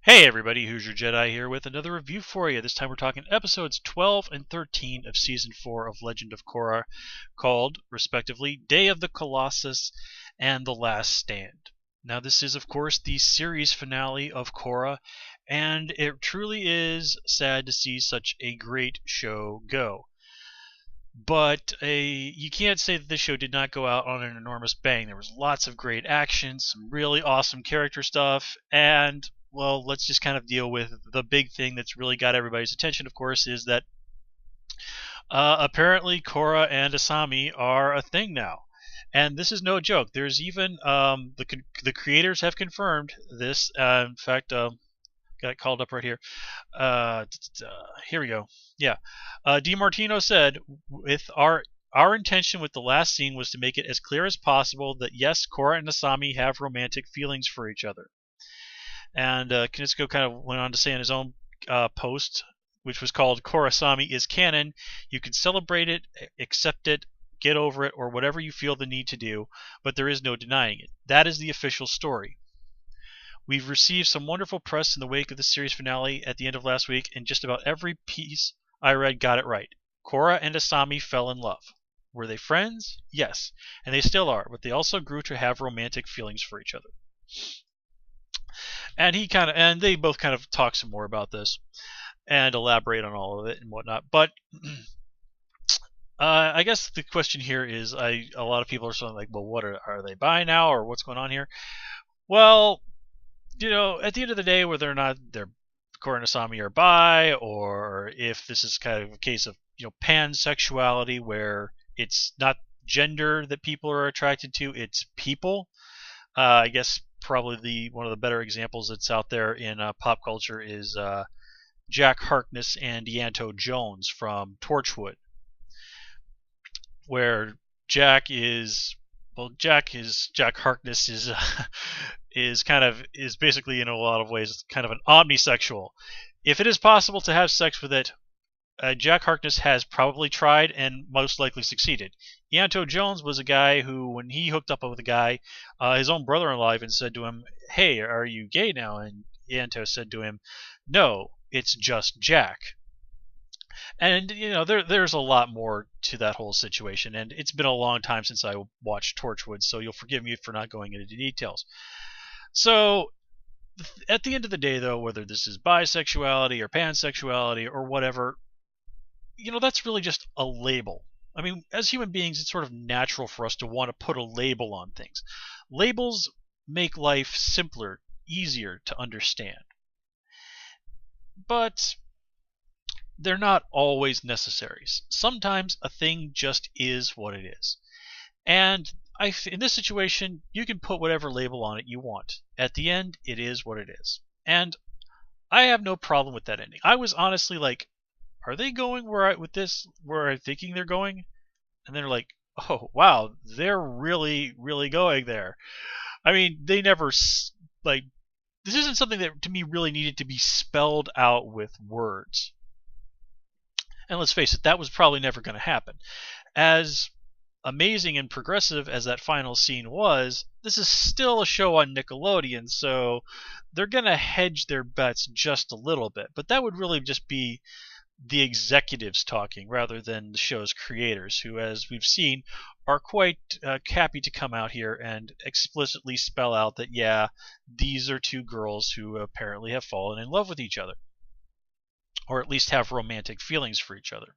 Hey everybody, Who's Your Jedi here with another review for you. This time we're talking episodes 12 and 13 of Season 4 of Legend of Korra, called, respectively, Day of the Colossus and The Last Stand. Now this is, of course, the series finale of Korra, and it truly is sad to see such a great show go. But you can't say that this show did not go out on an enormous bang. There was lots of great action, some really awesome character stuff, and well, let's just kind of deal with the big thing that's really got everybody's attention, of course, is that apparently Korra and Asami are a thing now. And this is no joke. There's even the creators have confirmed this. In fact, got it called up right here. Here we go. Yeah, DiMartino said, "With our intention with the last scene was to make it as clear as possible that yes, Korra and Asami have romantic feelings for each other." And Kunisko kind of went on to say in his own post, which was called Korra-Asami is canon. You can celebrate it, accept it, get over it, or whatever you feel the need to do, but there is no denying it. That is the official story. We've received some wonderful press in the wake of the series finale at the end of last week, and just about every piece I read got it right. Korra and Asami fell in love. Were they friends? Yes, and they still are, but they also grew to have romantic feelings for each other. And they both kind of talk some more about this and elaborate on all of it and whatnot. But I guess the question here is, a lot of people are sort of like, well, what are they bi now, or what's going on here? Well, at the end of the day, whether or not they're Korra and Asami are bi, or if this is kind of a case of pansexuality, where it's not gender that people are attracted to, it's people. I guess probably one of the better examples that's out there in pop culture is Jack Harkness and Ianto Jones from Torchwood, where Jack Harkness is basically in a lot of ways kind of an omnisexual. If it is possible to have sex with it, Jack Harkness has probably tried and most likely succeeded. Ianto Jones was a guy who, when he hooked up with a guy, his own brother-in-law even said to him, "Hey, are you gay now?" And Ianto said to him, "No, it's just Jack." And there's a lot more to that whole situation, and it's been a long time since I watched Torchwood, so you'll forgive me for not going into details. So at the end of the day, though, whether this is bisexuality or pansexuality or whatever, that's really just a label. I mean, as human beings, it's sort of natural for us to want to put a label on things. Labels make life simpler, easier to understand. But they're not always necessary. Sometimes a thing just is what it is. And in this situation, you can put whatever label on it you want. At the end, it is what it is. And I have no problem with that ending. I was honestly like, are they going where I'm thinking they're going? And they're like, oh wow, they're really, really going there. I mean, they never this isn't something that to me really needed to be spelled out with words. And let's face it, that was probably never going to happen. As amazing and progressive as that final scene was, this is still a show on Nickelodeon, so they're going to hedge their bets just a little bit. But that would really just be the executives talking rather than the show's creators, who, as we've seen, are quite happy to come out here and explicitly spell out that, yeah, these are two girls who apparently have fallen in love with each other, or at least have romantic feelings for each other.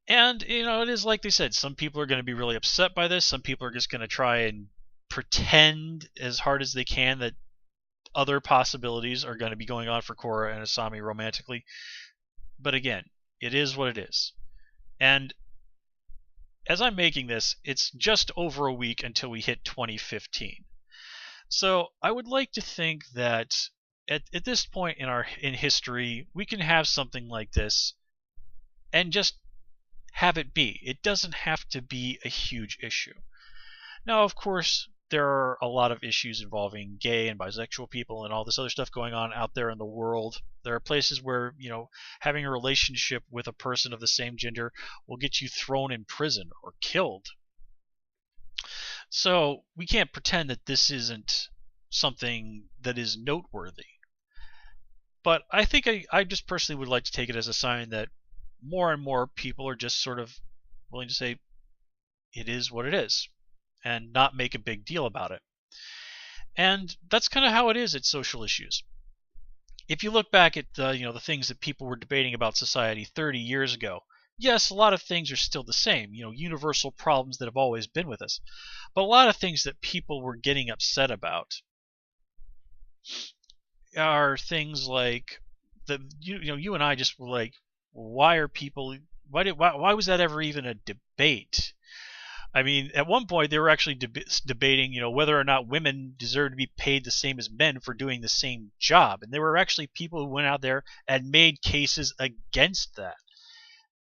And, it is like they said, some people are going to be really upset by this. Some people are just going to try and pretend as hard as they can that other possibilities are going to be going on for Korra and Asami romantically. But again, it is what it is. And as I'm making this, it's just over a week until we hit 2015. So I would like to think that at this point in history, we can have something like this and just have it be. It doesn't have to be a huge issue. Now, of course, there are a lot of issues involving gay and bisexual people and all this other stuff going on out there in the world. There are places where, having a relationship with a person of the same gender will get you thrown in prison or killed. So we can't pretend that this isn't something that is noteworthy. But I think I just personally would like to take it as a sign that more and more people are just sort of willing to say it is what it is and not make a big deal about it. And that's kind of how it is at social issues. If you look back at the things that people were debating about society 30 years ago, yes, a lot of things are still the same, universal problems that have always been with us. But a lot of things that people were getting upset about are things like you and I just were like, why was that ever even a debate? I mean, at one point they were actually debating, whether or not women deserve to be paid the same as men for doing the same job, and there were actually people who went out there and made cases against that.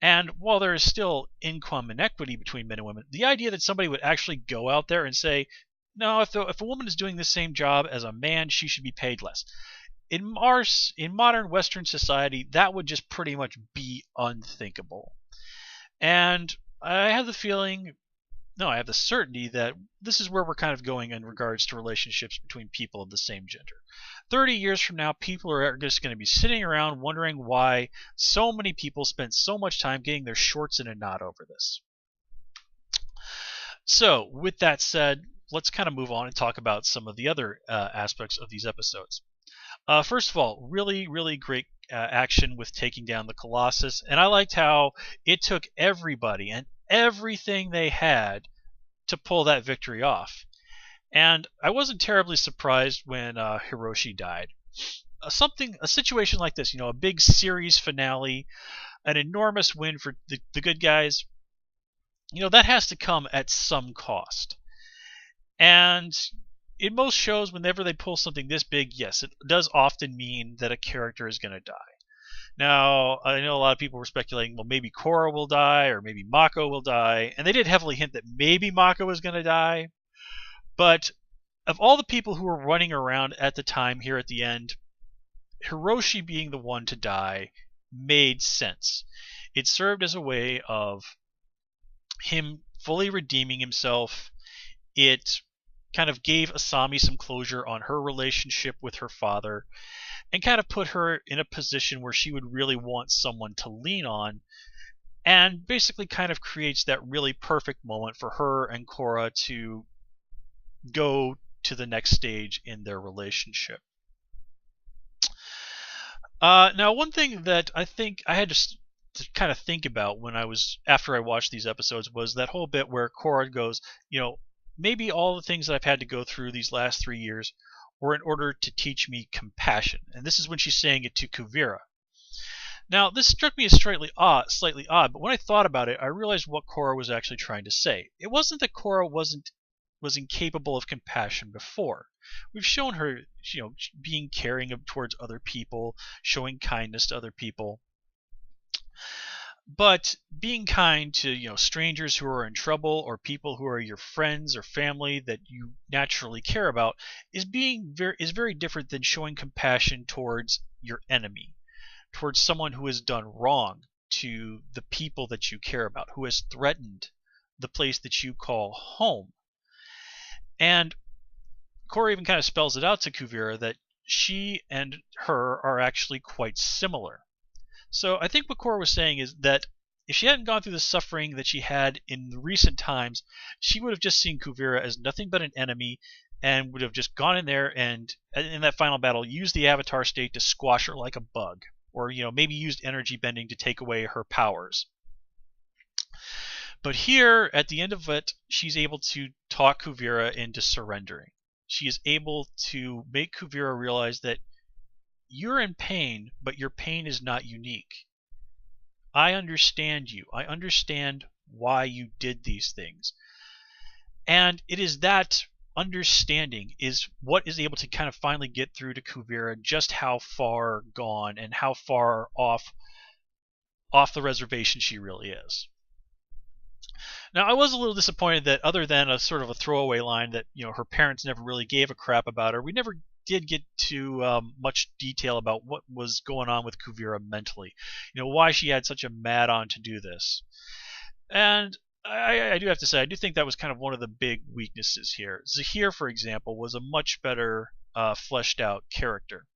And while there is still income inequity between men and women, the idea that somebody would actually go out there and say, no, if a woman is doing the same job as a man, she should be paid less. In modern Western society, that would just pretty much be unthinkable. And I have the feeling, no, I have the certainty that this is where we're kind of going in regards to relationships between people of the same gender. 30 years from now, people are just going to be sitting around wondering why so many people spent so much time getting their shorts in a knot over this. So, with that said, let's kind of move on and talk about some of the other aspects of these episodes. First of all, really, really great action with taking down the Colossus, and I liked how it took everybody and everything they had to pull that victory off. And I wasn't terribly surprised when Hiroshi died. A situation like this, a big series finale, an enormous win for the good guys, that has to come at some cost. And in most shows, whenever they pull something this big, yes, it does often mean that a character is going to die. Now, I know a lot of people were speculating, well, maybe Korra will die, or maybe Mako will die, and they did heavily hint that maybe Mako was going to die. But of all the people who were running around at the time here at the end, Hiroshi being the one to die made sense. It served as a way of him fully redeeming himself. It kind of gave Asami some closure on her relationship with her father, and kind of put her in a position where she would really want someone to lean on, and basically kind of creates that really perfect moment for her and Korra to go to the next stage in their relationship. Now, one thing that I think I had to kind of think about after I watched these episodes was that whole bit where Korra goes, maybe all the things that I've had to go through these last 3 years were in order to teach me compassion. And this is when she's saying it to Kuvira. Now, this struck me as slightly odd, but when I thought about it, I realized what Korra was actually trying to say. It wasn't that Korra was incapable of compassion before. We've shown her, being caring towards other people, showing kindness to other people. But being kind to strangers who are in trouble, or people who are your friends or family that you naturally care about, is very different than showing compassion towards your enemy, towards someone who has done wrong to the people that you care about, who has threatened the place that you call home. And Korra even kind of spells it out to Kuvira that she and her are actually quite similar. So I think what Korra was saying is that if she hadn't gone through the suffering that she had in recent times, she would have just seen Kuvira as nothing but an enemy, and would have just gone in there and, in that final battle, used the Avatar state to squash her like a bug. Or, maybe used energy bending to take away her powers. But here, at the end of it, she's able to talk Kuvira into surrendering. She is able to make Kuvira realize that you're in pain, but your pain is not unique. I understand you. I understand why you did these things. And it is that understanding is what is able to kind of finally get through to Kuvira just how far gone and how far off the reservation she really is. Now, I was a little disappointed that, other than a sort of a throwaway line that her parents never really gave a crap about her, we never did get to much detail about what was going on with Kuvira mentally. Why she had such a mad-on to do this. And I do have to say, I do think that was kind of one of the big weaknesses here. Zahir, for example, was a much better fleshed out character.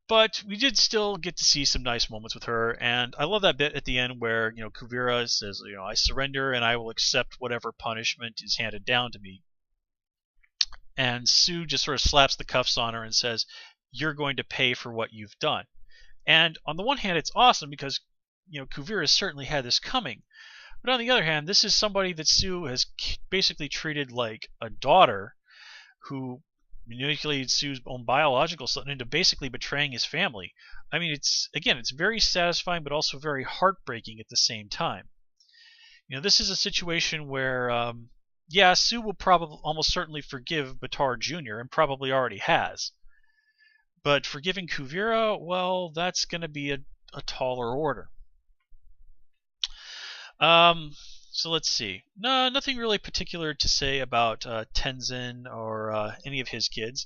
But we did still get to see some nice moments with her, and I love that bit at the end where, Kuvira says, I surrender and I will accept whatever punishment is handed down to me. And Sue just sort of slaps the cuffs on her and says, you're going to pay for what you've done. And on the one hand, it's awesome because, Kuvira certainly had this coming. But on the other hand, this is somebody that Sue has basically treated like a daughter who manipulated Sue's own biological son into basically betraying his family. I mean, it's very satisfying, but also very heartbreaking at the same time. This is a situation where, Sue will probably almost certainly forgive Batar Jr. and probably already has. But forgiving Kuvira, well, that's going to be a taller order. So let's see. No, nothing really particular to say about Tenzin or any of his kids.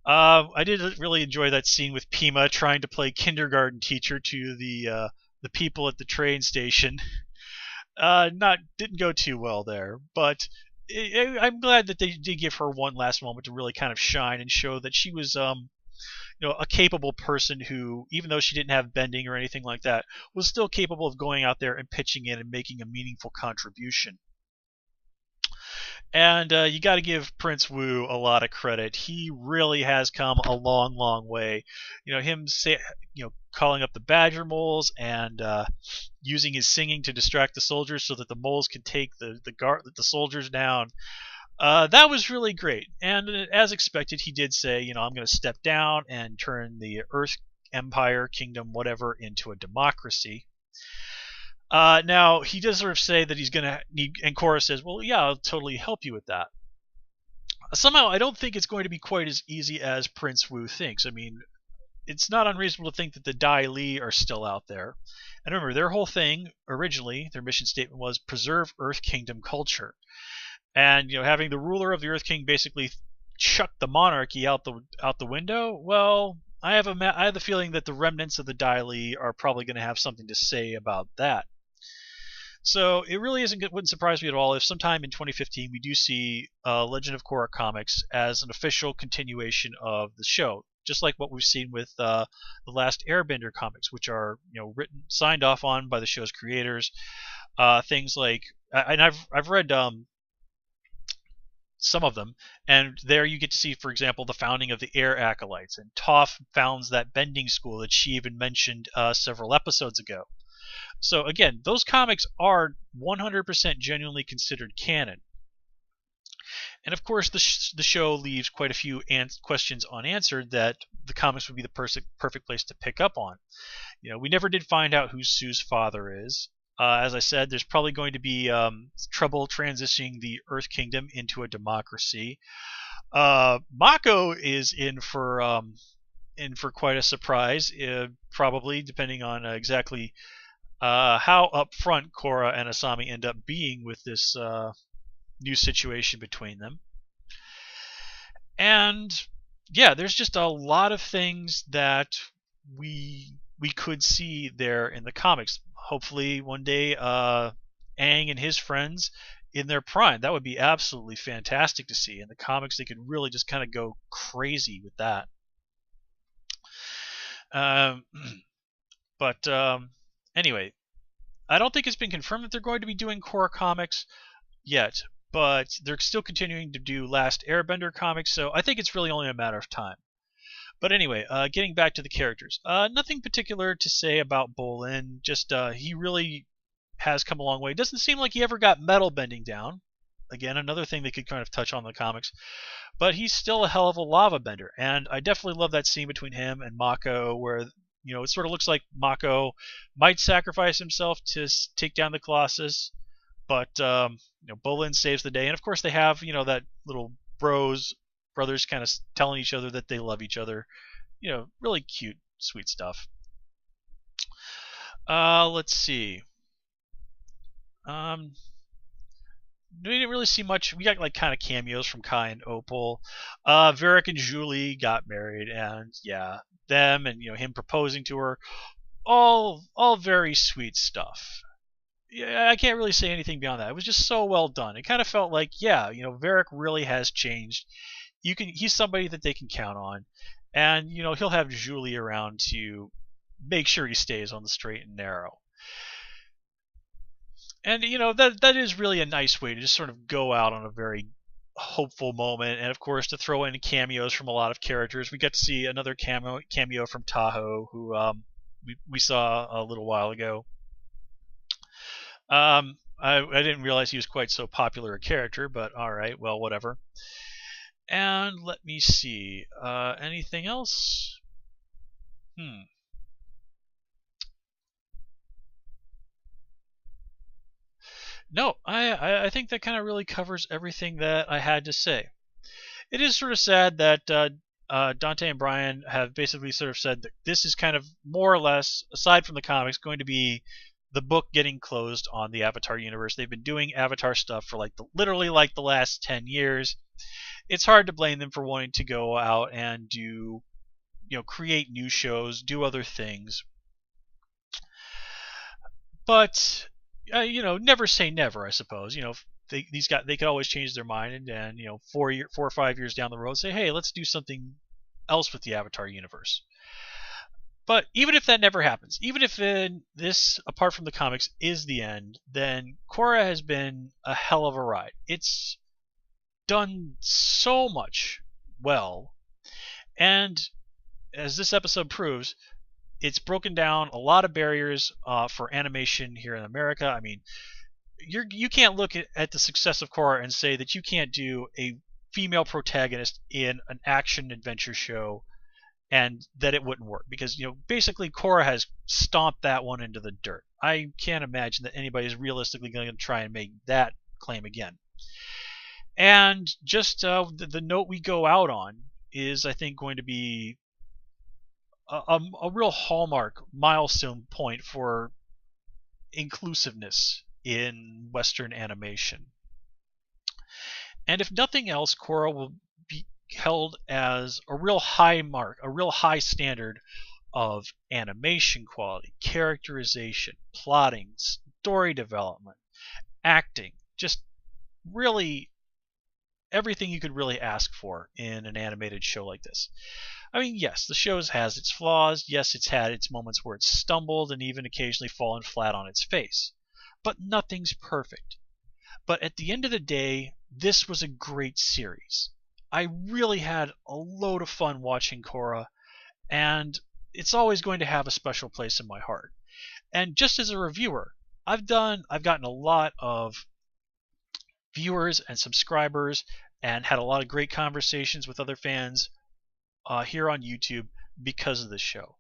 I did really enjoy that scene with Pima trying to play kindergarten teacher to the people at the train station. Didn't go too well there, but I'm glad that they did give her one last moment to really kind of shine and show that she was a capable person who, even though she didn't have bending or anything like that, was still capable of going out there and pitching in and making a meaningful contribution. And you got to give Prince Wu a lot of credit. He really has come a long, long way. Him calling up the badger moles and using his singing to distract the soldiers so that the moles can take the soldiers down. That was really great, and as expected, he did say, I'm going to step down and turn the Earth Empire, Kingdom, whatever, into a democracy. Now, he does sort of say that he's going to need, and Korra says, well, yeah, I'll totally help you with that. Somehow, I don't think it's going to be quite as easy as Prince Wu thinks. I mean, it's not unreasonable to think that the Dai Li are still out there. And remember, their whole thing, originally, their mission statement was preserve Earth Kingdom culture. And having the ruler of the Earth King basically chuck the monarchy out the window. Well, I have the feeling that the remnants of the Dai Li are probably going to have something to say about that. So it really wouldn't surprise me at all if sometime in 2015 we do see Legend of Korra comics as an official continuation of the show, just like what we've seen with the last Airbender comics, which are signed off on by the show's creators. Things like, and I've read some of them, and there you get to see, for example, the founding of the Air Acolytes, and Toph founds that bending school that she even mentioned several episodes ago. So again, those comics are 100% genuinely considered canon. And of course, the show leaves quite a few questions unanswered that the comics would be the perfect place to pick up on. We never did find out who Sue's father is. As I said, there's probably going to be trouble transitioning the Earth Kingdom into a democracy. Mako is in for quite a surprise, probably depending on exactly how upfront Korra and Asami end up being with this new situation between them. And yeah, there's just a lot of things that we could see there in the comics. Hopefully one day Aang and his friends in their prime. That would be absolutely fantastic to see. In the comics, they could really just kind of go crazy with that. Anyway, I don't think it's been confirmed that they're going to be doing Korra comics yet, but they're still continuing to do Last Airbender comics, so I think it's really only a matter of time. But anyway, getting back to the characters. Nothing particular to say about Bolin, just he really has come a long way. It doesn't seem like he ever got metal bending down. Again, another thing they could kind of touch on in the comics. But he's still a hell of a lava bender, and I definitely love that scene between him and Mako where it sort of looks like Mako might sacrifice himself to take down the Colossus, but Bolin saves the day. And of course they have that little brothers kind of telling each other that they love each other. Really cute, sweet stuff. Let's see. We didn't really see much. We got like kind of cameos from Kai and Opal. Varric and Julie got married, and yeah, them and him proposing to her, all very sweet stuff. yeah, I can't really say anything beyond that. It was just so well done. It kind of felt like, yeah, Varric really has changed. He's somebody that they can count on, and he'll have Julie around to make sure he stays on the straight and narrow. And that is really a nice way to just sort of go out on a very hopeful moment, and of course to throw in cameos from a lot of characters. We got to see another cameo from Tahoe, who we saw a little while ago. I didn't realize he was quite so popular a character, but all right, well, whatever. And let me see, anything else? No, I think that kind of really covers everything that I had to say. It is sort of sad that Dante and Brian have basically sort of said that this is kind of more or less, aside from the comics, going to be the book getting closed on the Avatar universe. They've been doing Avatar stuff for literally the last 10 years. It's hard to blame them for wanting to go out and do, create new shows, do other things. But never say never, I suppose. They could always change their mind, and 4 or 5 years down the road say, hey, let's do something else with the Avatar universe. But even if that never happens, even if this, apart from the comics, is the end, then Korra has been a hell of a ride. It's done so much well, and as this episode proves, it's broken down a lot of barriers for animation here in America. I mean, you can't look at the success of Korra and say that you can't do a female protagonist in an action adventure show and that it wouldn't work, because basically Korra has stomped that one into the dirt. I can't imagine that anybody is realistically going to try and make that claim again. And just the note we go out on is, I think, going to be a real hallmark milestone point for inclusiveness in Western animation. And if nothing else, Korra will be held as a real high mark, a real high standard of animation quality, characterization, plotting, story development, acting, just really everything you could really ask for in an animated show like this. I mean, yes, the show has its flaws. Yes, it's had its moments where it's stumbled and even occasionally fallen flat on its face. But nothing's perfect. But at the end of the day, this was a great series. I really had a load of fun watching Korra, and it's always going to have a special place in my heart. And just as a reviewer, I've gotten a lot of viewers and subscribers and had a lot of great conversations with other fans here on YouTube because of this show.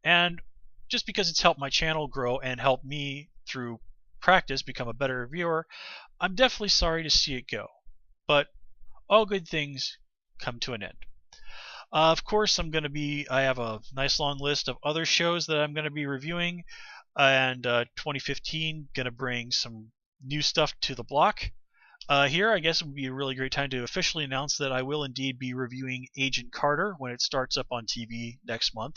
And just because it's helped my channel grow and helped me through practice become a better reviewer, I'm definitely sorry to see it go. But all good things come to an end. Of course, I have a nice long list of other shows that I'm going to be reviewing, and 2015 going to bring some new stuff to the block. Here, I guess it would be a really great time to officially announce that I will indeed be reviewing Agent Carter when it starts up on TV next month.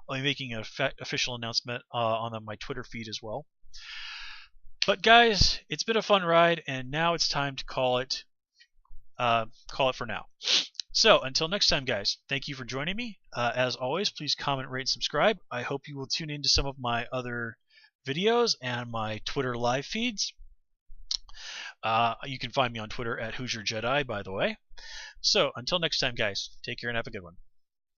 I'll be making an official announcement on my Twitter feed as well. But guys, it's been a fun ride, and now it's time to call it for now. So until next time, guys, thank you for joining me. As always, please comment, rate, and subscribe. I hope you will tune into some of my other videos and my Twitter live feeds. You can find me on Twitter at Hoosier Jedi, by the way. So until next time, guys, take care and have a good one.